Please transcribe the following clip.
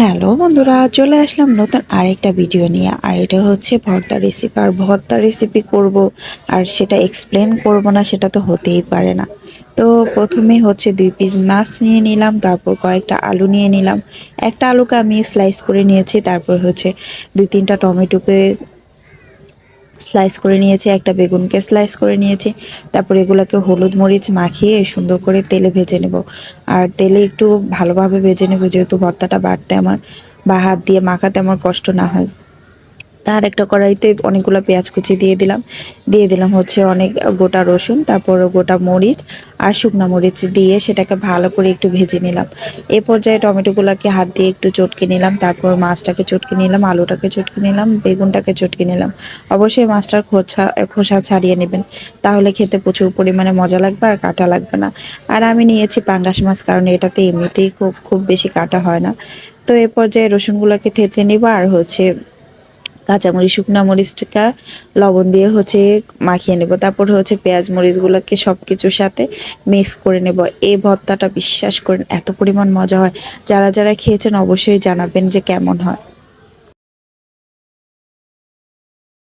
Hello বন্ধুরা, চলে আসলাম নতুন আরেকটা ভিডিও নিয়ে। আর এটা হচ্ছে ভর্তা রেসিপি। আর ভর্তা রেসিপি করব আর সেটা এক্সপ্লেন করব না, সেটা তো হতেই পারে না। তো প্রথমে হচ্ছে 2 পিস মাছ নিয়ে নিলাম, তারপর কয়েকটা আলু নিয়ে নিলাম। একটা আলুকে আমি স্লাইস করে নিয়েছি, তারপর হচ্ছে 2-3টা টমেটোকে স্লাইস করে নিয়েছি, একটা বেগুনকে স্লাইস করে নিয়েছি। তারপর এগুলোকে হলুদ মরিচ মাখিয়ে সুন্দর করে তেলে ভেজে নেব। আর তেলে একটু ভালোভাবে ভেজে নেব, যেহেতু ভর্তাটা বাটতে আমার বা হাত দিয়ে মাখাতে আমার কষ্ট না হয়। তার একটা কড়াইতে অনেকগুলো পেঁয়াজ কুচি দিয়ে দিলাম হচ্ছে অনেক গোটা রসুন, তারপর গোটা মরিচ আর শুকনো মরিচ দিয়ে সেটাকে ভালো করে একটু ভেজে নিলাম। এ পর্যায়ে টমেটোগুলোকে হাত দিয়ে একটু চটকে নিলাম, তারপর মাছটাকে চটকে নিলাম, আলুটাকে চটকে নিলাম, বেগুনটাকে চটকে নিলাম। অবশ্যই মাছটার খোসা ছাড়িয়ে নেবেন, তাহলে খেতে প্রচুর পরিমাণে মজা লাগবে আর কাটা লাগবে না। আর আমি নিয়েছি পাঙ্গাস মাছ, কারণ এটাতে এমনিতেই খুব খুব বেশি কাটা হয় না। তো এ পর্যায়ে রসুনগুলোকে থেতলে নিব, আর হচ্ছে কাঁচামরিচ শুকনো মরিচটা লবণ দিয়ে হচ্ছে মাখিয়ে নেব। তারপর হচ্ছে পেঁয়াজ মরিচগুলোকে সব কিছুর সাথে মিক্স করে নেব। এই ভর্তাটা বিশ্বাস করেন এত পরিমাণ মজা হয়, যারা যারা খেয়েছেন অবশ্যই জানাবেন যে কেমন হয়।